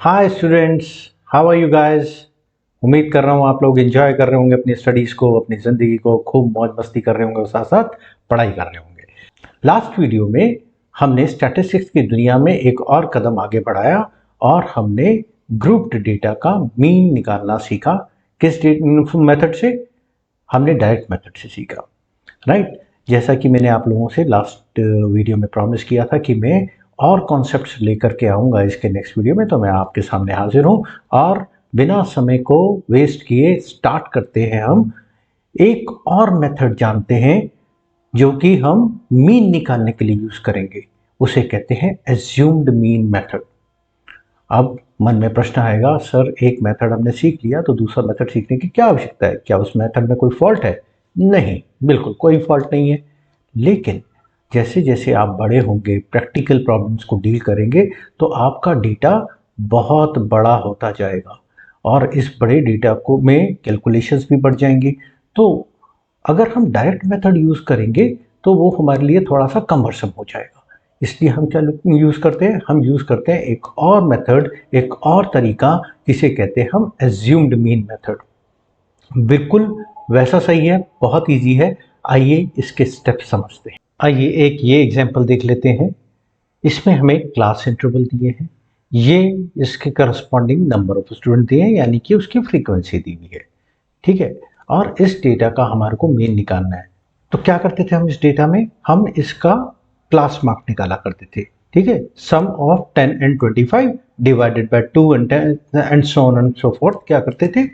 Hi students, how are you guys. उम्मीद कर रहा हूँ आप लोग एंजॉय कर रहे होंगे अपनी स्टडीज़ को, अपनी ज़िंदगी को खूब मौज मस्ती कर रहे होंगे और साथ साथ पढ़ाई कर रहे होंगे। लास्ट वीडियो में हमने स्टैटिस्टिक्स की दुनिया में एक और कदम आगे बढ़ाया और हमने ग्रुप्ड डेटा का मीन निकालना सीखा। किस मेथड से? हमने डायरेक्ट मेथड से सीखा, राइट। जैसा कि मैंने आप लोगों से लास्ट वीडियो में प्रॉमिस किया था कि मैं और कॉन्सेप्ट्स लेकर के आऊँगा इसके नेक्स्ट वीडियो में, तो मैं आपके सामने हाजिर हूँ। और बिना समय को वेस्ट किए स्टार्ट करते हैं। हम एक और मेथड जानते हैं जो कि हम मीन निकालने के लिए यूज़ करेंगे, उसे कहते हैं एज्यूम्ड मीन मेथड। अब मन में प्रश्न आएगा, सर एक मेथड हमने सीख लिया तो दूसरा मेथड सीखने की क्या आवश्यकता है? क्या उस मेथड में कोई फॉल्ट है? नहीं, बिल्कुल कोई फॉल्ट नहीं है। लेकिन जैसे जैसे आप बड़े होंगे, प्रैक्टिकल प्रॉब्लम्स को डील करेंगे, तो आपका डेटा बहुत बड़ा होता जाएगा और इस बड़े डेटा को में कैलकुलेशंस भी बढ़ जाएंगी। तो अगर हम डायरेक्ट मेथड यूज़ करेंगे तो वो हमारे लिए थोड़ा सा कमरसम हो जाएगा। इसलिए हम क्या यूज़ करते हैं? हम यूज़ करते हैं एक और मेथड, एक और तरीका, जिसे कहते हैं हम एज्यूम्ड मीन मेथड। बिल्कुल वैसा सही है, बहुत इजी है। आइए इसके स्टेप्स समझते हैं। आइए एक ये एग्जांपल देख लेते हैं। इसमें हमें क्लास इंटरवल दिए हैं, ये इसके करस्पॉन्डिंग नंबर ऑफ स्टूडेंट दिए हैं, यानी कि उसकी फ्रीक्वेंसी दी हुई है, ठीक है। और इस डेटा का हमारे को मीन निकालना है। तो क्या करते थे हम इस डेटा में? हम इसका क्लास मार्क निकाला करते थे, ठीक है। Sum of 10 and 25 divided by 2 and 10 and so on and so forth. क्या करते थे?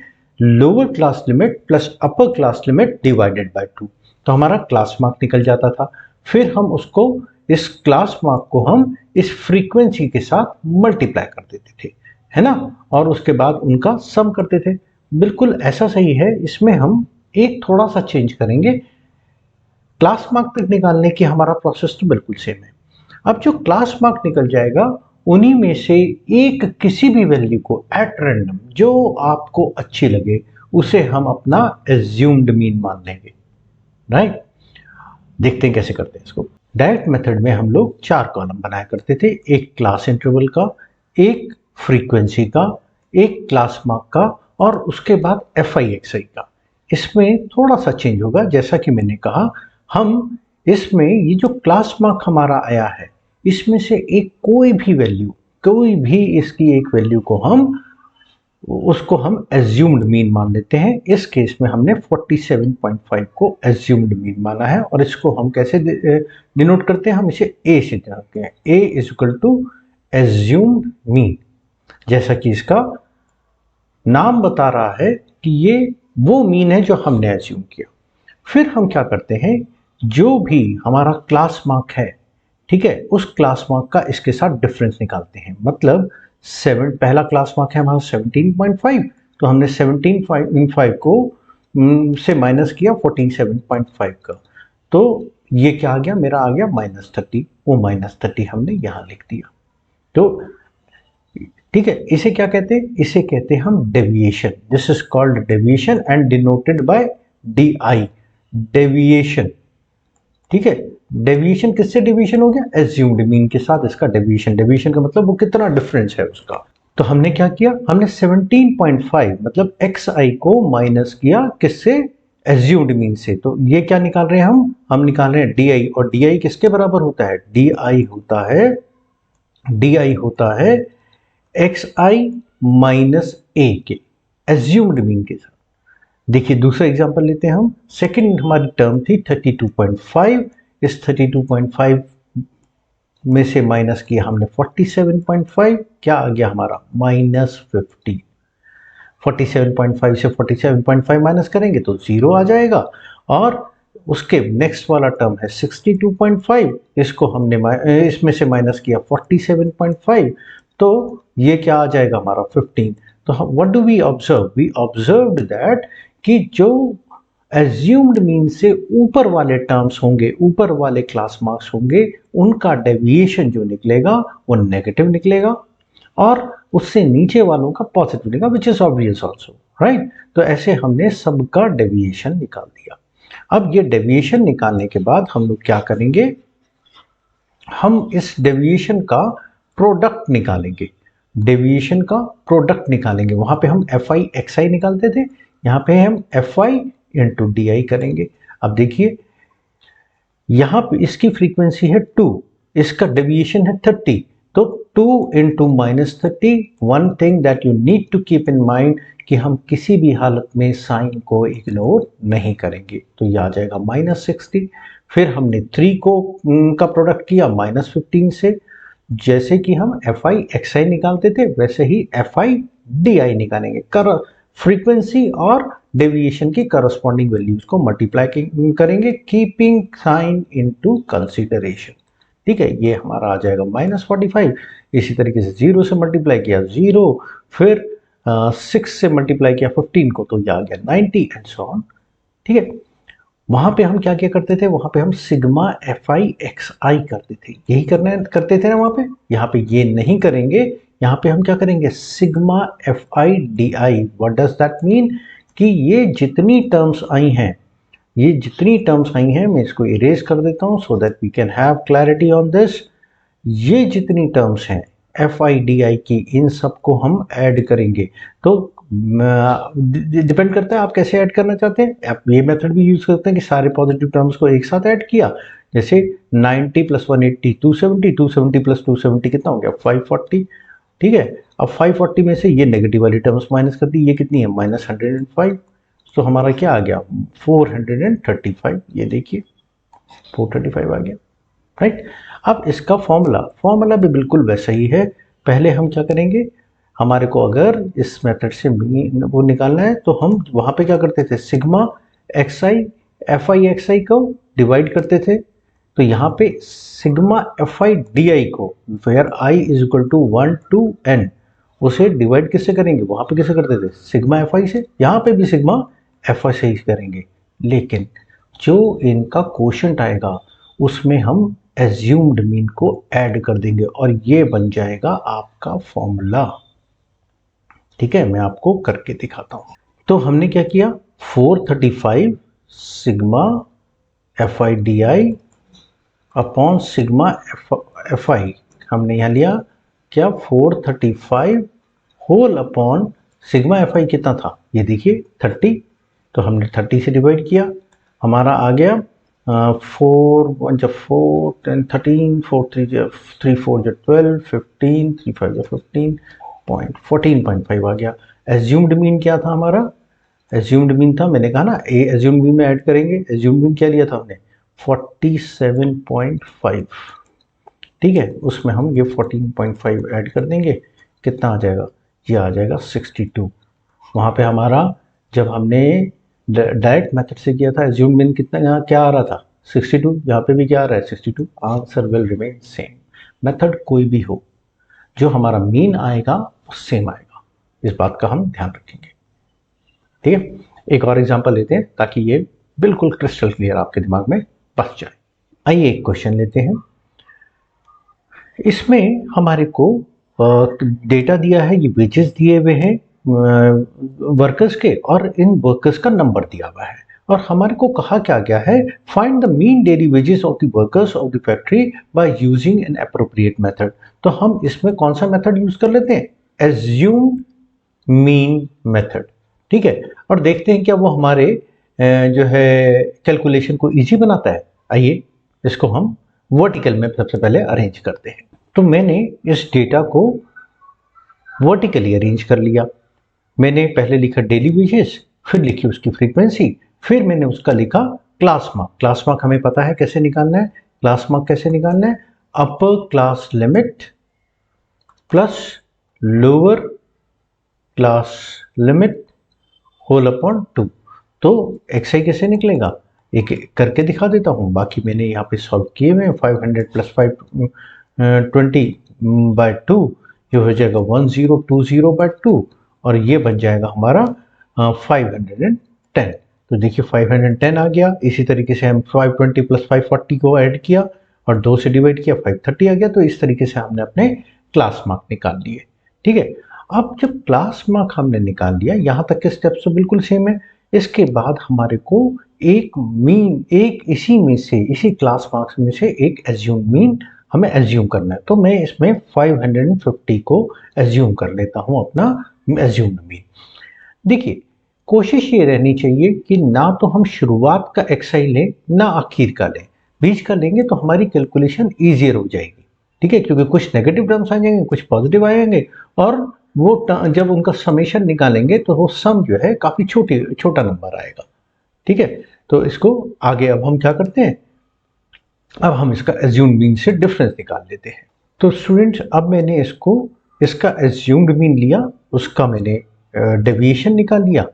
Lower class limit plus upper class limit divided by 2। तो हमारा क्लास मार्क निकल जाता था। फिर हम उसको, इस क्लास मार्क को हम इस फ्रीक्वेंसी के साथ मल्टीप्लाई कर देते थे, है ना। और उसके बाद उनका सम करते थे। बिल्कुल ऐसा सही है। इसमें हम एक थोड़ा सा चेंज करेंगे। क्लास मार्क तक निकालने की हमारा प्रोसेस तो बिल्कुल सेम है। अब जो क्लास मार्क निकल जाएगा, उन्हीं में से एक किसी भी वैल्यू को एट रैंडम, जो आपको अच्छी लगे, उसे हम अपना एज्यूम्ड मीन मान लेंगे, राइट। देखते हैं कैसे करते हैं इसको। डायरेक्ट मेथड में हम लोग 4 कॉलम बनाया करते थे, एक क्लास इंटरवल का, एक फ्रीक्वेंसी का, एक क्लास मार्क का और उसके बाद FI/XI का। इसमें थोड़ा सा चेंज होगा। जैसा कि मैंने कहा, हम इसमें ये जो क्लास मार्क हमारा आया है, इसमें से एक कोई भी वैल्यू, कोई भी इसकी एक वैल्यू को हम, उसको हम एज्यूम्ड मीन मान लेते हैं। इस केस में हमने 47.5 को एज्यूम्ड मीन माना है और इसको हम कैसे डिनोट करते हैं? हम इसे ए से जानते हैं। A is equal to assumed mean. जैसा कि इसका नाम बता रहा है कि ये वो मीन है जो हमने एज्यूम किया। फिर हम क्या करते हैं? जो भी हमारा क्लास मार्क है, ठीक है, उस क्लास मार्क का इसके साथ डिफरेंस निकालते हैं। मतलब पहला क्लास मार्क है हमारा 17.5, तो हमने 17.5 को से माइनस किया 47.5 का, तो ये क्या आ गया? मेरा आ गया -30। वो -30 हमने यहाँ लिख दिया। तो ठीक है, इसे क्या कहते हैं? इसे कहते हैं हम deviation. This is called deviation and denoted by DI, deviation, ठीक है। डेविएशन किससे डेविएशन हो गया? एज्यूम्ड मीन के साथ इसका डेविएशन। डेविएशन का मतलब वो कितना डिफरेंस है उसका। तो हमने क्या किया? हमने 17.5 मतलब XI को माइनस किया किससे? एज्यूम्ड मीन से। तो ये क्या निकाल रहे हैं हम निकाल रहे हैं DI। और DI किसके बराबर होता है? DI होता है XI माइनस A के, एज्यूम्ड मीन के साथ। देखिए दूसरा एग्जांपल लेते हैं हम। सेकंड हमारी टर्म थी 32.5। इस 32.5 में से माइनस किया हमने 47.5। क्या आ गया हमारा? -15। 47.5 से 47.5 माइनस करेंगे तो 0 आ जाएगा। और उसके नेक्स्ट वाला टर्म है 62.5। इसको हमने इसमें से माइनस किया 47.5, तो ये क्या आ जाएगा हमारा? 15। तो what do we observe? We observed that कि जो एज्यूम्ड मीन से ऊपर वाले टर्म्स होंगे, ऊपर वाले क्लास मार्क्स होंगे, उनका डेविएशन जो निकलेगा वो नेगेटिव निकलेगा और उससे नीचे वालों का पॉजिटिव निकलेगा, which is obvious also, right. तो ऐसे हमने सबका डेविएशन निकाल दिया। अब ये डेविएशन निकालने के बाद हम लोग क्या करेंगे? हम इस डेविएशन का प्रोडक्ट निकालेंगे। डेविएशन का प्रोडक्ट निकालेंगे। वहाँ पे हम एफ आई एक्स आई निकालते थे, यहाँ पे हम F I into D I करेंगे। अब देखिए यहाँ पे इसकी फ्रीक्वेंसी है 2, इसका डेविएशन है 30, तो 2 into -30। One thing that you need to keep in mind कि हम किसी भी हालत में साइन को इग्नोर नहीं करेंगे, तो ये आ जाएगा -60। फिर हमने 3 को का प्रोडक्ट किया -15 से। जैसे कि हम एफ आई एक्स आई निकालते थे वैसे ही एफ आई डी आई निकालेंगे। कर फ्रीक्वेंसी और डेविएशन की करस्पॉन्डिंग वैल्यूज को मल्टीप्लाई करेंगे, कीपिंग साइन इनटू कंसीडरेशन। ठीक है, ये हमारा आ जाएगा -45। इसी तरीके से 0 से मल्टीप्लाई किया 0, फिर 6 से मल्टीप्लाई किया 15 को, तो ये आ गया 90 एंड सो ऑन। ठीक है, वहां पे हम क्या क्या करते थे, वहां पे हम सिग्मा एफ आई एक्स आई करते थे, यही करते थे ना वहां पे। यहाँ पे ये नहीं करेंगे, यहाँ पे हम क्या करेंगे, sigma f i d I. What does that mean कि ये जितनी टर्म्स आई हैं, ये जितनी टर्म्स आई हैं, मैं इसको इरेज कर देता हूँ so that we can have clarity on this. ये जितनी टर्म्स हैं एफ आई डी आई की, इन सबको हम ऐड करेंगे। तो डिपेंड करता है आप कैसे ऐड करना चाहते हैं। आप ये मेथड भी यूज करते हैं कि सारे पॉजिटिव टर्म्स को एक साथ ऐड किया, जैसे 90 + 180 270, 270 + 270 कितना हो गया 540। ठीक है, अब 540 में से ये नेगेटिव वाली टर्म्स माइनस कर दी, ये कितनी है -105, तो हमारा क्या आ गया 435। ये देखिए 435 आ गया, राइट। अब इसका फॉर्मूला भी बिल्कुल वैसा ही है। पहले हम क्या करेंगे, हमारे को अगर इस मेथड से वो निकालना है तो हम वहाँ पे क्या करते थे, sigma x i f i x i को डिवाइड करते थे। तो यहाँ पे sigma f i d i को, where i is equal to 1 to n, उसे डिवाइड किससे करेंगे, वहाँ पे किससे करते थे, सिग्मा एफ आई से। यहाँ पे भी सिग्मा एफ आई से ही करेंगे, लेकिन जो इनका क्वोशंट आएगा उसमें हम एज्यूम्ड मीन को ऐड कर देंगे और ये बन जाएगा आपका फॉर्मूला। ठीक है, मैं आपको करके दिखाता हूँ। तो हमने क्या किया, 435 sigma f i d i upon sigma f i, हमने यहाँ लिया क्या 435 whole upon sigma f i कितना था, ये देखिए 30, तो हमने 30 से डिवाइड किया, हमारा आ गया 4 1 4 10 13 4 3 4 12 15 3 5 15 14.5 आ गया। एज्यूम्ड मीन क्या था हमारा, एज्यूम्ड मीन था, मैंने कहा ना ए एज्यूम्ड मीन में ऐड करेंगे। एज्यूम्ड मीन क्या लिया था हमने 47.5। ठीक है, उसमें हम ये 14.5 ऐड कर देंगे, कितना आ जाएगा, ये आ जाएगा 62। वहाँ पे हमारा जब हमने डायरेक्ट मेथड से किया था एज्यूम्ड मीन कितना, यहाँ क्या आ रहा था 62, यहाँ पे भी क्या आ रहा है 62। Answer will remain same. Method कोई भी हो, जो हमारा मीन आएगा वो सेम आएगा, इस बात का हम ध्यान रखेंगे। ठीक है, एक और एग्जांपल लेते हैं ताकि ये बिल्कुल क्रिस्टल क्लियर आपके दिमाग में बस जाए। आइए एक क्वेश्चन लेते हैं। इसमें हमारे को डेटा दिया है, ये वेजेस दिए हुए हैं वर्कर्स के, और इन वर्कर्स का नंबर दिया हुआ है, और हमारे को कहा क्या गया है, find the mean daily wages of the workers of the factory by using N appropriate method. तो हम इसमें कौन सा मेथड यूज कर लेते हैं, एज्यूम मीन मेथड। ठीक है, और देखते हैं क्या वो हमारे जो है कैलकुलेशन को इजी बनाता है। आइए इसको हम वर्टिकल में सबसे पहले अरेंज करते हैं। तो मैंने इस डेटा को वर्टिकली अरेंज कर लिया। मैंने पहले लिखा डेली वेजेस, फिर लिखी उसकी फ्रीक्वेंसी, फिर मैंने उसका लिखा क्लास मार्क। क्लास मार्क हमें पता है कैसे निकालना है, क्लास मार्क कैसे निकालना है, upper class limit plus lower class limit whole upon 2। तो एक्स आई कैसे निकलेगा, एक एक करके दिखा देता हूँ। बाकी मैंने यहाँ पे सॉल्व किए हुए हैं। 500 + 520/2, ये हो जाएगा 1020/2, और ये बन जाएगा हमारा 510। तो देखिए 510 आ गया। इसी तरीके से हम 520 + 540 को ऐड किया और 2 से डिवाइड किया, 530 आ गया। तो इस तरीके से हमने अपने क्लास मार्क निकाल लिए। ठीक है, अब जब क्लास मार्क हमने निकाल लिया, यहाँ तक के स्टेप्स तो बिल्कुल सेम है। इसके बाद हमारे को एक मीन, एक इसी में से, इसी क्लास मार्क्स में से एक एज्यूम मीन हमें एज्यूम करना है। तो मैं इसमें 550 को एज्यूम कर लेता हूँ अपना एज्यूम मीन। देखिए, कोशिश ये रहनी चाहिए कि ना तो हम शुरुआत का एक्सआई लें ना आखिर का लें, बीच का लेंगे तो हमारी कैलकुलेशन ईजियर हो जाएगी। ठीक है, क्योंकि कुछ नेगेटिव टर्म्स आ जाएंगे, कुछ पॉजिटिव आएंगे, और वो जब उनका समेशन निकालेंगे तो वो सम जो है काफ़ी छोटा नंबर आएगा। ठीक है, तो इसको आगे अब हम क्या करते हैं, अब हम इसका एज्यूम्ड मीन से डिफरेंस निकाल लेते हैं। तो स्टूडेंट्स, अब मैंने इसका एज्यूम्ड मीन लिया, उसका मैंने डेविएशन निकाल लिया।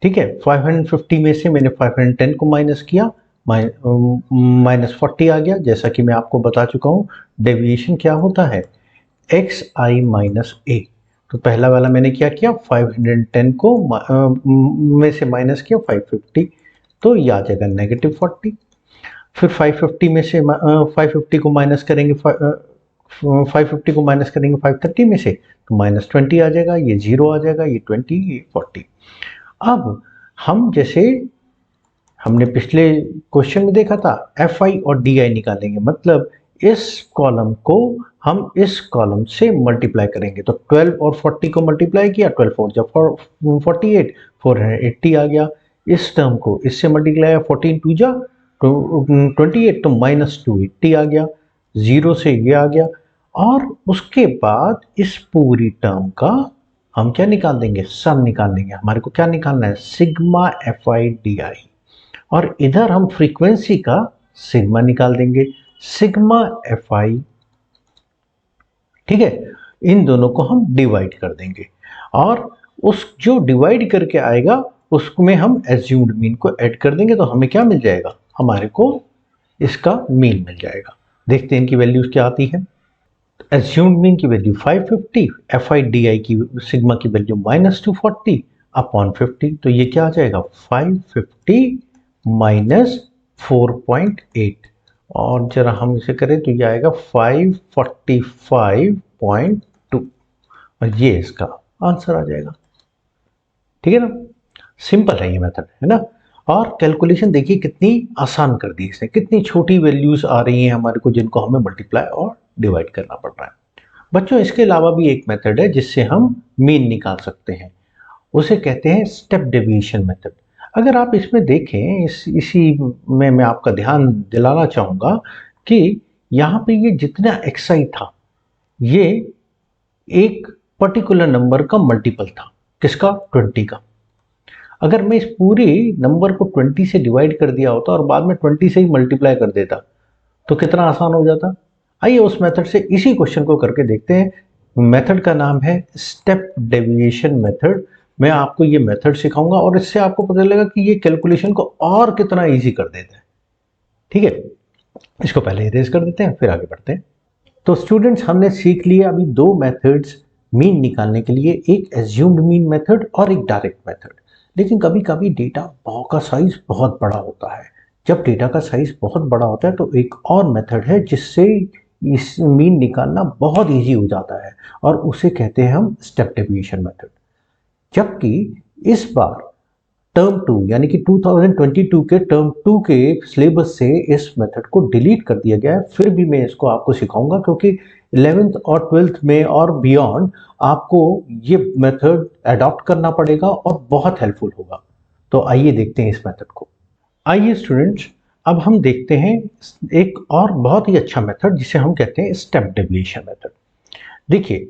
ठीक है, 550 में से मैंने 510 को माइनस किया, -40 आ गया। जैसा कि मैं आपको बता चुका हूँ, डेविएशन क्या होता है, xi माइनस a। तो पहला वाला मैंने क्या किया, 510 को में से माइनस किया 550, तो ये आ जाएगा -40। फिर 550 में से 550 को माइनस करेंगे 550 को माइनस करेंगे 530 में से, तो -20 आ जाएगा, ये 0 आ जाएगा, ये 20, ये 40। अब हम जैसे हमने पिछले क्वेश्चन में देखा था, एफ आई और डी आई निकालेंगे, मतलब इस कॉलम को हम इस कॉलम से मल्टीप्लाई करेंगे। तो 12 और 40 को मल्टीप्लाई किया, 12 4 जब 48, 480 आ गया। इस टर्म को इससे मल्टीप्लाई 14 2 जा 28, तो -280 आ गया, 0 से ये आ गया। और उसके बाद इस पूरी टर्म का हम क्या निकाल देंगे, सम निकाल देंगे। हमारे को क्या निकालना है, सिग्मा एफ आई डी आई, और इधर हम फ्रीक्वेंसी का सिग्मा निकाल देंगे, सिग्मा एफ आई। ठीक है, इन दोनों को हम डिवाइड कर देंगे, और उस जो डिवाइड करके आएगा उसमें हम एज्यूम्ड मीन को ऐड कर देंगे, तो हमें क्या मिल जाएगा, हमारे को इसका मीन मिल जाएगा। देखते हैं इनकी वैल्यूज क्या आती है। एज्यूम्ड मीन की वैल्यू 550, एफ आई डी आई की सिग्मा की वैल्यू -240 अपॉन 50, तो ये क्या आ जाएगा, 550 माइनस 4.8, और जरा हम इसे करें तो ये आएगा 545.2, और ये इसका आंसर आ जाएगा। ठीक है ना, सिंपल है ये मेथड, है ना। और कैलकुलेशन देखिए कितनी आसान कर दी इसने, कितनी छोटी वैल्यूज आ रही हैं हमारे को, जिनको हमें मल्टीप्लाई और डिवाइड करना पड़ रहा है। बच्चों, इसके अलावा भी एक मेथड है जिससे हम मीन निकाल सकते हैं, उसे कहते हैं स्टेप डेविएशन मेथड। अगर आप इसमें देखें, इसी में मैं आपका ध्यान दिलाना चाहूँगा कि यहाँ पे ये जितना एक्साई था, ये एक पर्टिकुलर नंबर का मल्टीपल था। किसका, 20 का। अगर मैं इस पूरे नंबर को 20 से डिवाइड कर दिया होता और बाद में 20 से ही मल्टीप्लाई कर देता, तो कितना आसान हो जाता। आइए उस मेथड से इसी क्वेश्चन को करके देखते हैं। मेथड का नाम है स्टेप डेविएशन मेथड। मैं आपको ये मेथड सिखाऊंगा और इससे आपको पता लगेगा कि ये कैलकुलेशन को और कितना इजी कर देता है। ठीक है, इसको पहले इरेज कर देते हैं, फिर आगे बढ़ते हैं। तो स्टूडेंट्स, हमने सीख लिया अभी दो मेथड्स मीन निकालने के लिए, एक एज्यूम्ड मीन मेथड और एक डायरेक्ट मेथड। लेकिन कभी कभी डेटा का साइज बहुत बड़ा होता है। जब डेटा का साइज बहुत बड़ा होता है तो एक और मेथड है जिससे इस मीन निकालना बहुत इजी हो जाता है, और उसे कहते हैं हम स्टेप डेविएशन मेथड। जबकि इस बार टर्म 2 यानी कि 2022 के टर्म 2 के सिलेबस से इस मेथड को डिलीट कर दिया गया है। फिर भी मैं इसको आपको सिखाऊंगा, क्योंकि 11th और 12th में और बियॉन्ड आपको ये मेथड अडॉप्ट करना पड़ेगा और बहुत हेल्पफुल होगा। तो आइए देखते हैं इस मेथड को। आइए स्टूडेंट्स, अब हम देखते हैं एक और बहुत ही अच्छा मेथड जिसे हम कहते हैं स्टेप डेविएशन मेथड। देखिए,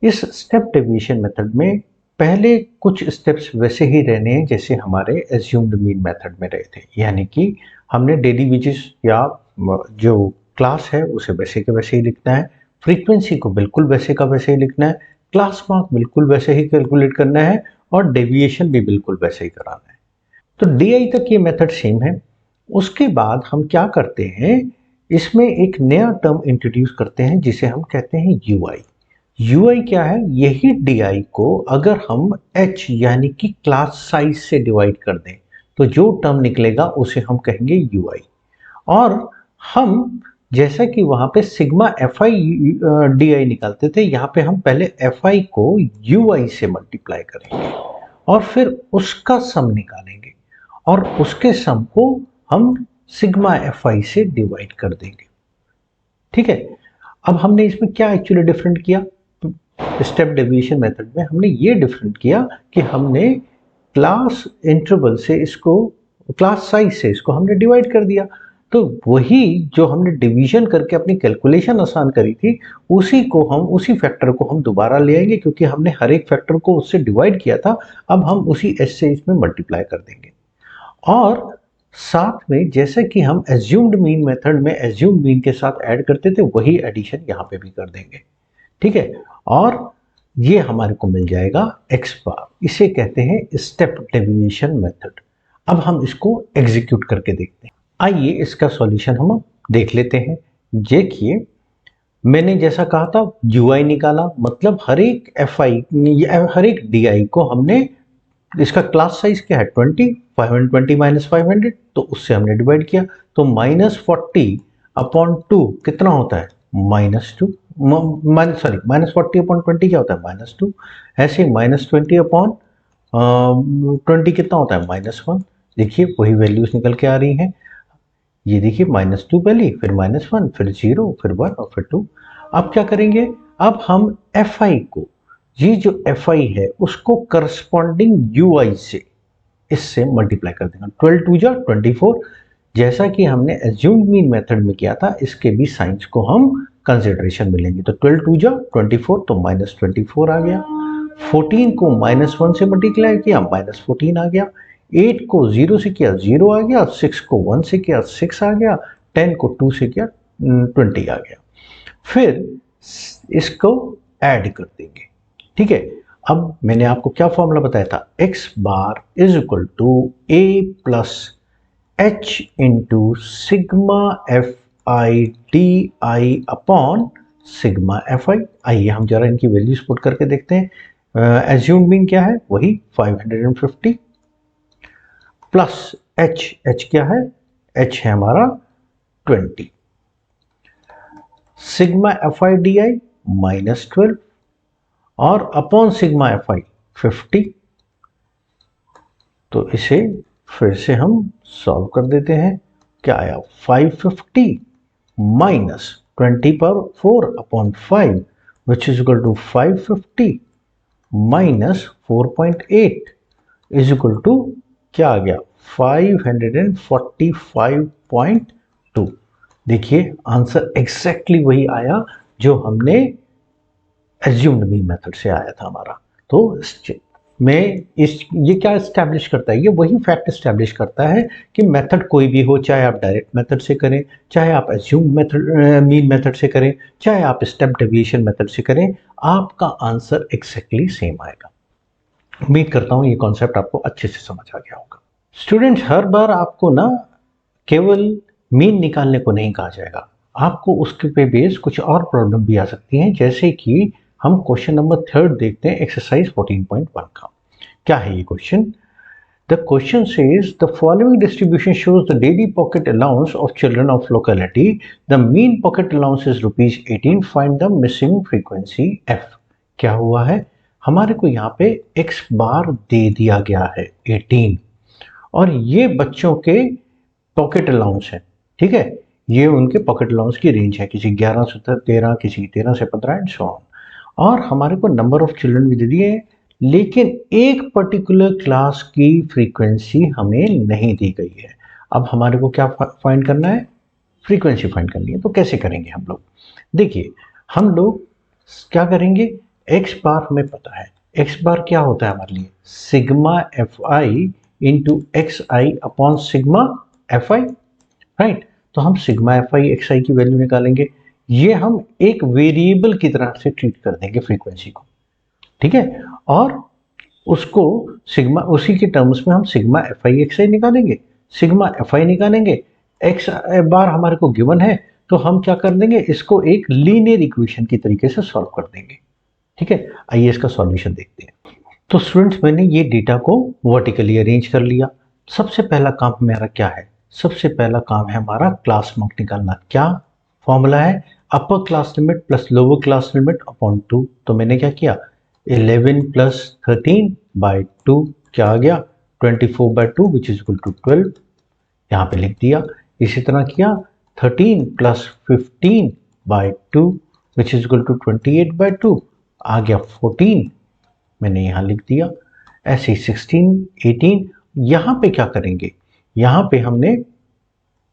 इस स्टेप डेविएशन मेथड में पहले कुछ स्टेप्स वैसे ही रहने हैं जैसे हमारे एज्यूम्ड मीन मेथड में रहे थे, यानी कि हमने डेली वेजेस या जो क्लास है उसे वैसे के वैसे ही लिखना है, फ्रीक्वेंसी को बिल्कुल वैसे का वैसे ही लिखना है, क्लास मार्क बिल्कुल वैसे ही कैलकुलेट करना है, और डेविएशन भी बिल्कुल वैसे ही कराना है। तो DI तक ये मेथड सेम है। उसके बाद हम क्या करते हैं, इसमें एक नया टर्म इंट्रोड्यूस करते हैं जिसे हम कहते हैं UI। UI क्या है, यही DI को अगर हम H यानी कि क्लास साइज से डिवाइड कर दें तो जो टर्म निकलेगा उसे हम कहेंगे UI। और हम जैसा कि वहां पे सिग्मा FI DI निकालते थे, यहाँ पे हम पहले FI को UI से मल्टीप्लाई करेंगे और फिर उसका सम निकालेंगे, और उसके सम को हम सिग्मा FI से डिवाइड कर देंगे। ठीक है, अब हमने इसमें क्या एक्चुअली डिफरेंट किया, स्टेप डेविएशन मेथड में हमने ये डिफरेंट किया कि हमने क्लास इंटरवल से इसको, क्लास साइज से इसको हमने डिवाइड कर दिया। तो वही जो हमने डिवीजन करके अपनी कैलकुलेशन आसान करी थी, उसी फैक्टर को हम दोबारा ले आएंगे, क्योंकि हमने हर एक फैक्टर को उससे डिवाइड किया था। अब हम उसी एच से इसमें मल्टीप्लाई कर देंगे। और साथ में जैसे कि हम एज्यूम्ड मीन मेथड में एज्यूम्ड मीन के साथ ऐड करते थे, वही एडिशन यहाँ पे भी कर देंगे। ठीक है, और ये हमारे को मिल जाएगा x बार। इसे कहते हैं स्टेप डेविएशन मेथड। अब हम इसको एग्जीक्यूट करके देखते हैं। आइए इसका सॉल्यूशन हम देख लेते हैं। देखिए, मैंने जैसा कहा था ui निकाला, मतलब हर एक हर एक di को हमने, इसका क्लास साइज क्या है 20, 520 माइनस 500, तो उससे हमने डिवाइड किया। तो -40 अपॉन 2 कितना होता है, -2, -40 अपॉन 20 क्या होता है, -2। ऐसे -20 अपॉन 20 कितना होता है, -1। देखिए वही वैल्यूज निकल के आ रही हैं। ये देखिए -2 पहले, फिर -1, फिर 0, फिर 1 और फिर 2। अब क्या करेंगे, अब हम fi को, ये जो fi है उसको करस्पॉन्डिंग ui से, इससे मल्टीप्लाई कर देंगे। 12 2 जा 24, जैसा कि हमने एज्यूम्ड मीन मेथड में किया था, इसके भी साइंस को हम कंसिडरेशन में लेंगे। तो 12 2 जा 24, तो -24 आ गया। 14 को -1 से मल्टीप्लाई किया, -14 आ गया। 8 को 0 से किया, 0 आ गया। 6 को 1 से किया, 6 आ गया। 10 को 2 से किया, 20 आ गया। फिर इसको ऐड कर देंगे। ठीक है, अब मैंने आपको क्या फॉर्मूला बताया था, x bar is equal to a plus h into sigma f i d i upon sigma f i. आइए हम जरा इनकी वैल्यूज पुट करके देखते हैं। एज्यूम्ड मीन क्या है, वही 550 प्लस h क्या है, h है हमारा 20, सिग्मा एफ आई डी आई -12 और अपॉन सिग्मा एफ आई 50। तो इसे फिर से हम सॉल्व कर देते हैं। क्या आया, 550 minus 20 upon 5 which is equal to 550 minus 4.8 is equal to क्या आ गया, 545.2। देखिए आंसर एग्जैक्टली वही आया जो हमने एज्यूम्ड मीन मेथड से आया था हमारा। तो ये क्या एस्टैब्लिश करता है, ये वही फैक्ट एस्टैब्लिश करता है कि मेथड कोई भी हो, चाहे आप डायरेक्ट मेथड से करें, चाहे आप एज्यूम्ड मीन मेथड से करें, चाहे आप स्टेप डेविएशन मेथड से करें, आपका आंसर एग्जैक्टली सेम आएगा। उम्मीद करता हूँ ये कॉन्सेप्ट आपको अच्छे से समझ आ गया होगा। स्टूडेंट्स, हर बार आपको ना केवल मीन निकालने को नहीं कहा जाएगा, आपको उसके पे बेस कुछ और प्रॉब्लम भी आ सकती हैं। जैसे कि हम क्वेश्चन नंबर 3 देखते हैं, एक्सरसाइज 14.1 का। क्या है ये question, the question says the following distribution shows the daily pocket allowance of children of locality, the mean pocket allowance is ₹18, find the missing frequency f। क्या हुआ है, हमारे को यहाँ पे x बार दे दिया गया है 18, और ये बच्चों के पॉकेट अलाउंस है। ठीक है, ये उनके पॉकेट अलाउंस की रेंज है, किसी 11 से 13, किसी 13 से 15 एंड सो ऑन। और हमारे को नंबर ऑफ चिल्ड्रन भी दे दिए हैं, लेकिन एक पर्टिकुलर क्लास की फ्रीक्वेंसी हमें नहीं दी गई है। अब हमारे को क्या फाइंड करना है, फ्रीक्वेंसी फाइंड करनी है। तो कैसे करेंगे हम लोग, देखिए हम लोग क्या करेंगे, x बार हमें पता है, x बार क्या होता है हमारे लिए, सिग्मा एफ आई इंटू एक्स आई अपॉन सिग्मा एफ आई, राइट। तो हम सिग्मा एफ आई एक्स आई की वैल्यू निकालेंगे, ये हम एक वेरिएबल की तरह से ट्रीट कर देंगे फ्रीक्वेंसी को। ठीक है, और उसको सिग्मा, उसी के टर्म्स में हम सिग्मा एफ आई एक्स आई निकालेंगे। सिग्मा एफ आई निकालेंगे, एक्स बार हमारे को गिवन है, तो हम क्या कर देंगे, इसको एक लीनियर इक्वेशन की तरीके से सॉल्व कर देंगे। ठीक है, आइए इसका सॉल्यूशन देखते हैं। तो स्टूडेंट्स, मैंने ये डेटा को वर्टिकली अरेंज कर लिया। सबसे पहला काम हमारा क्या है, सबसे पहला काम है हमारा क्लास नॉट निकालना। क्या फॉर्मूला है, upper class limit plus lower class limit upon 2। तो मैंने क्या किया, 11 प्लस 13 बाई 2 क्या आ गया, 24 by 2 which is equal to 12, यहाँ पे लिख दिया। इसी तरह किया 13 plus 15 by 2 which is equal to 28/2 आ गया 14, मैंने यहाँ लिख दिया। ऐसे 16, 18, यहाँ पे क्या करेंगे, यहाँ पे हमने,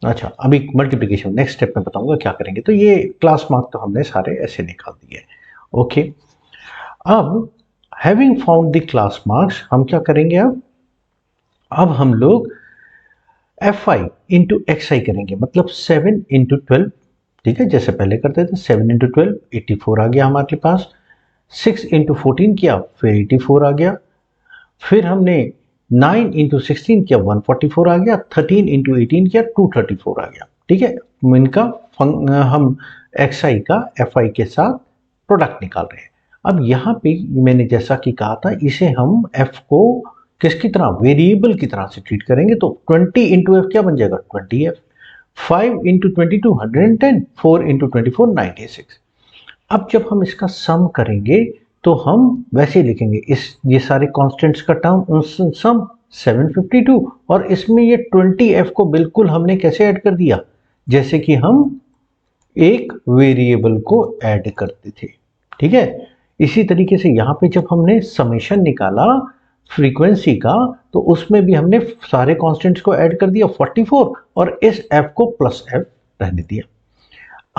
अच्छा अभी मल्टीप्लिकेशन नेक्स्ट स्टेप में बताऊंगा क्या करेंगे। तो ये क्लास मार्क तो हमने सारे ऐसे निकाल दिए। ओके, अब having found the class marks हम क्या करेंगे, अब हम लोग fi इंटू एक्स आई करेंगे, मतलब 7 इंटू 12, ठीक है, जैसे पहले करते थे। 7 इंटू 12 84 आ गया हमारे पास। 6 इंटू 14 किया, फिर 84 आ गया। फिर हमने 9 इंटू 16 किया, 144 आ गया। 13 इंटू 18 किया, 234 आ गया। ठीक है, इनका हम एक्स आई का एफ आई के साथ प्रोडक्ट निकाल रहे हैं। अब यहाँ पे मैंने जैसा कि कहा था, इसे हम एफ को किसकी तरह, वेरिएबल की तरह से ट्रीट करेंगे। तो 20 इंटू एफ क्या बन जाएगा, 20f। 5 into 22 110, 4 into 24 96। अब जब हम इसका सम करेंगे तो हम वैसे ही लिखेंगे, इस ये सारे कांस्टेंट्स का टर्म उन सम 752, और इसमें ये 20f को बिल्कुल हमने कैसे ऐड कर दिया, जैसे कि हम एक वेरिएबल को ऐड करते थे। ठीक है, इसी तरीके से यहाँ पे जब हमने समेशन निकाला फ्रीक्वेंसी का, तो उसमें भी हमने सारे कांस्टेंट्स को ऐड कर दिया 44, और इस f को प्लस f रहने दिया।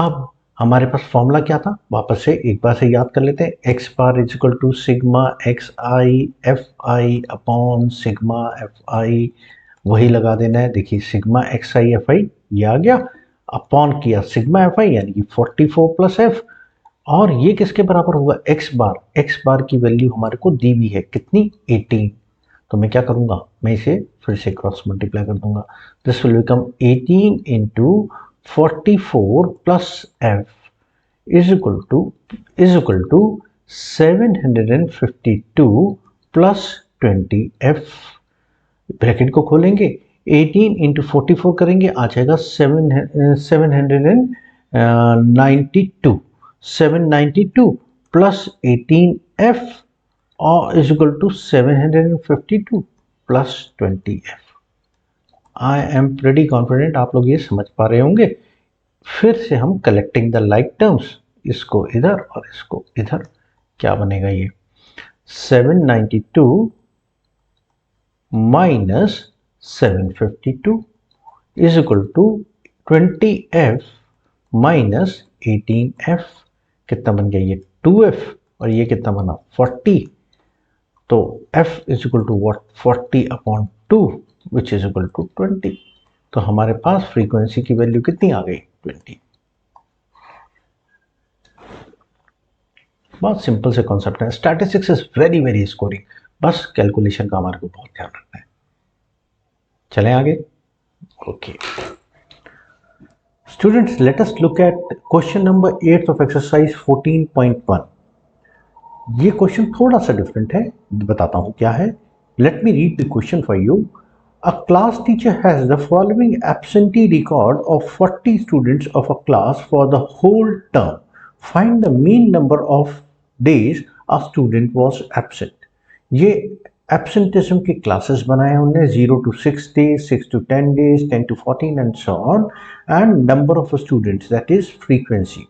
अब हमारे पास फॉर्मूला क्या था, वापस से एक बार से याद कर लेते हैं। X bar is equal to sigma x i f i upon sigma f i, वही लगा देना है। देखिए sigma x i f i ये आ गया, अपॉन किया सिग्मा एफ आई यानी कि 44 प्लस एफ, और ये किसके बराबर होगा, एक्स बार। एक्स बार की वैल्यू हमारे को दी हुई है कितनी, 18। तो मैं क्या करूंगा, मैं इसे फिर से क्रॉस मल्टीप्लाई कर दूंगा। This will become 18 into 44 plus f is equal to 752 plus 20f। Bracket को खोलेंगे, 18 इंटू 44 करेंगे, आ जाएगा 792 प्लस 18f और is equal to 752 plus 20f। I am pretty confident आप लोग ये समझ पा रहे होंगे। फिर से हम कलेक्टिंग द लाइक टर्म्स, इसको इधर और इसको इधर, क्या बनेगा ये 792 minus 752 is equal to 20f minus 18f। कितना बन गया ये 2f, और ये कितना बना 40। तो f is equal to what, 40 upon 2 which is equal to 20। तो हमारे पास फ्रीक्वेंसी की वैल्यू कितनी आ गई, 20। बहुत सिंपल से कॉन्सेप्ट है। Statistics is very very scoring, बस कैलकुलेशन का हमारे को बहुत ध्यान रखना है। चलें आगे। Okay students, let us look at question number 8 of exercise 14.1। ये क्वेश्चन थोड़ा सा डिफरेंट है, बताता हूं क्या है। Let me read the question for you. A class teacher has the following absentee record of 40 students of a class for the whole term. Find the mean number of days a student was absent. ये absenteeism के classes बनाए उन्होंने 0 to 6 days, 6 to 10 days, 10 to 14 and so on, and number of students, that is frequency.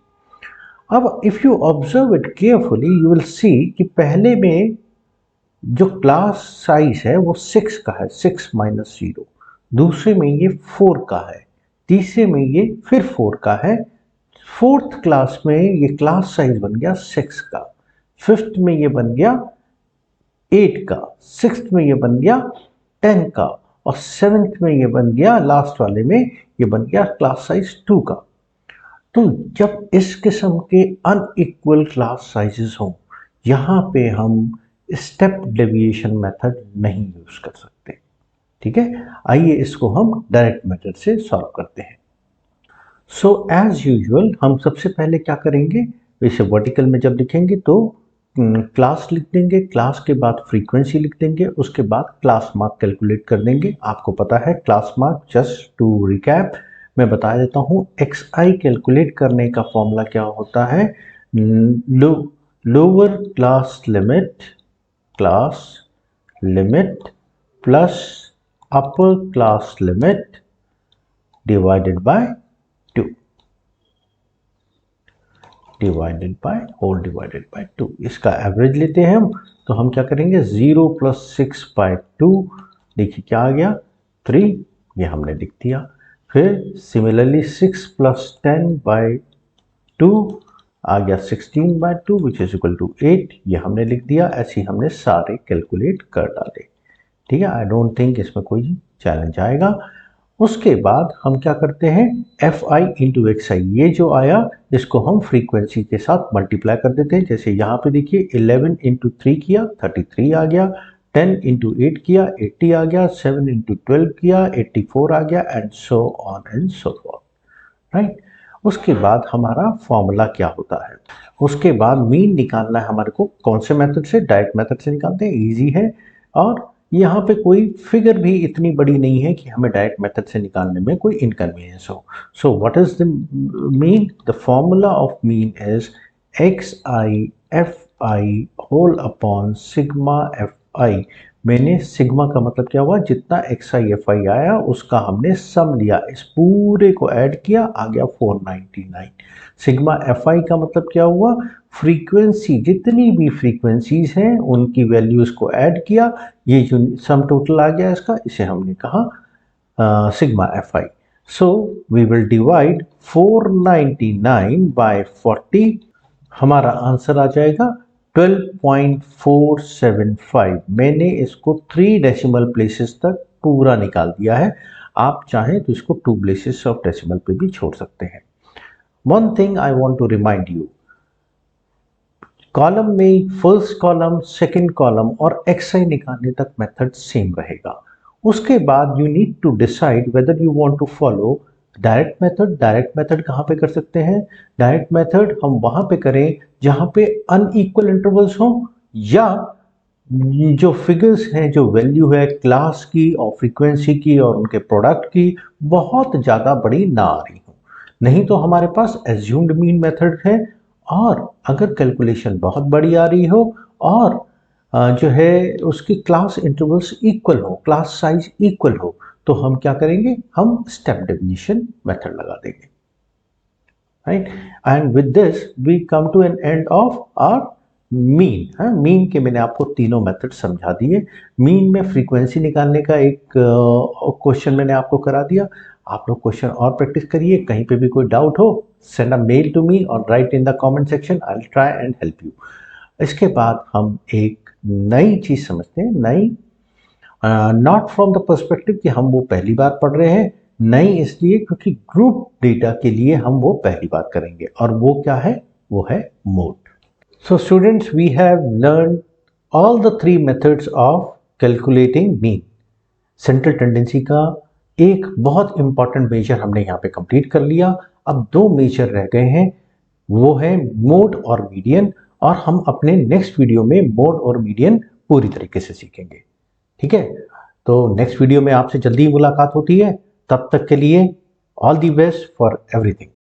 अब if you observe it carefully, you will see कि पहले में जो class size है वो 6 का है, 6 माइनस 0। दूसरे में ये 4 का है, तीसरे में ये फिर 4 का है, फोर्थ क्लास में ये क्लास साइज बन गया 6 का, फिफ्थ में ये बन गया 8 का, सिक्स्थ में ये बन गया 10 का, और सेवेंथ में ये बन गया, लास्ट वाले में ये बन गया क्लास साइज 2 का। तो जब इस किस्म के अनइक्वल क्लास साइजेस हों, यहाँ पे हम स्टेप डेविएशन मेथड नहीं यूज कर सकते। ठीक है, आइए इसको हम डायरेक्ट मेथड से सॉल्व करते हैं। सो एज यूजुअल हम सबसे पहले क्या करेंगे, इसे वर्टिकल में जब लिखेंगे तो क्लास लिख देंगे, क्लास के बाद फ्रीक्वेंसी लिख देंगे, उसके बाद क्लास मार्क कैलकुलेट कर देंगे। आपको पता है class mark, just to recap मैं बता देता हूँ, एक्स आई कैलकुलेट करने का फॉर्मूला क्या होता है, lower class limit plus upper class limit divided by 2। Divided by whole divided by 2। इसका एवरेज लेते हैं हम, तो हम क्या करेंगे 0 + 6/2, देखिए क्या आ गया 3, ये हमने लिख दिया। फिर सिमिलरली 6 + 10/2 आ गया 16/2 विच इज इक्वल टू 8, ये हमने लिख दिया। ऐसे ही हमने सारे कैलकुलेट कर डाले, ठीक है। आई डोंट थिंक इसमें कोई चैलेंज आएगा। उसके बाद हम क्या करते हैं fi इंटू एक्स आई, ये जो आया इसको हम फ्रीक्वेंसी के साथ मल्टीप्लाई कर देते हैं। जैसे यहाँ पे देखिए 11 इंटू 3 किया 33 आ गया, 10 इंटू 8 किया 80 आ गया, 7 इंटू 12 किया 84 आ गया, and so on and so forth, right. उसके बाद हमारा फॉर्मूला क्या होता है, उसके बाद मीन निकालना है हमारे को। कौन से मेथड से? डायरेक्ट मेथड से निकालते हैं, इजी है। और यहाँ पे कोई फिगर भी इतनी बड़ी नहीं है कि हमें डायरेक्ट मेथड से निकालने में कोई इनकन्वीनियंस हो। So what is the mean? The formula of mean is x i f i whole upon sigma f i. मैंने सिग्मा का मतलब क्या हुआ, जितना एक्स आई एफ आई आया उसका हमने सम लिया, इस पूरे को ऐड किया, आ गया 499। सिग्मा एफ आई का मतलब क्या हुआ, फ्रीक्वेंसी, जितनी भी फ्रीक्वेंसीज हैं उनकी वैल्यूज को ऐड किया, ये जो सम टोटल आ गया इसका, इसे हमने कहा sigma f i. So we will divide 499 by 40, हमारा आंसर आ जाएगा 12.475। मैंने इसको 3 डेसिमल प्लेसेस तक पूरा निकाल दिया है। आप चाहें तो इसको 2 प्लेसेस ऑफ डेसिमल पे भी छोड़ सकते हैं। One thing I want to remind you, column में फर्स्ट कॉलम, सेकंड कॉलम और एक्सआई निकालने तक मेथड सेम रहेगा। उसके बाद you need to decide whether you want to follow direct method. Direct method कहाँ पे कर सकते हैं? डायरेक्ट मेथड हम वहां पे करें जहां पे अनइक्वल इंटरवल्स हो, या जो फिगर्स हैं, जो वैल्यू है क्लास की और फ्रीक्वेंसी की और उनके प्रोडक्ट की, बहुत ज़्यादा बड़ी ना आ रही हो। नहीं तो हमारे पास एज्यूम्ड मीन मेथड है। और अगर कैलकुलेशन बहुत बड़ी आ रही हो और जो है उसकी क्लास इंटरवल्स इक्वल हो, क्लास साइज इक्वल हो, तो हम क्या करेंगे, हम स्टेप डेविएशन मेथड लगा देंगे, right. And with this we come to an end of our mean. Mean के मैंने आपको तीनों मेथड समझा दिए। मीन में फ्रीक्वेंसी निकालने का एक क्वेश्चन मैंने आपको करा दिया। आप लोग क्वेश्चन और प्रैक्टिस करिए। कहीं पे भी कोई डाउट हो, send a mail to me और write in the comment section, I will try and help you. इसके बाद हम एक नई चीज समझते हैं, नई, नॉट फ्रॉम द पर्सपेक्टिव कि हम वो पहली बार पढ़ रहे हैं, नई इसलिए क्योंकि ग्रुप डेटा के लिए हम वो पहली बार करेंगे, और वो क्या है, वो है mode. So students, we have learned all the 3 methods of calculating mean. Central tendency का एक बहुत इंपॉर्टेंट मेजर हमने यहाँ पे कंप्लीट कर लिया। अब 2 मेजर रह गए हैं, वो है मोड और मीडियन, और हम अपने नेक्स्ट वीडियो में मोड और मीडियन पूरी तरीके से सीखेंगे, ठीक है। तो नेक्स्ट वीडियो में आपसे जल्दी मुलाकात होती है। तब तक के लिए all the best for everything.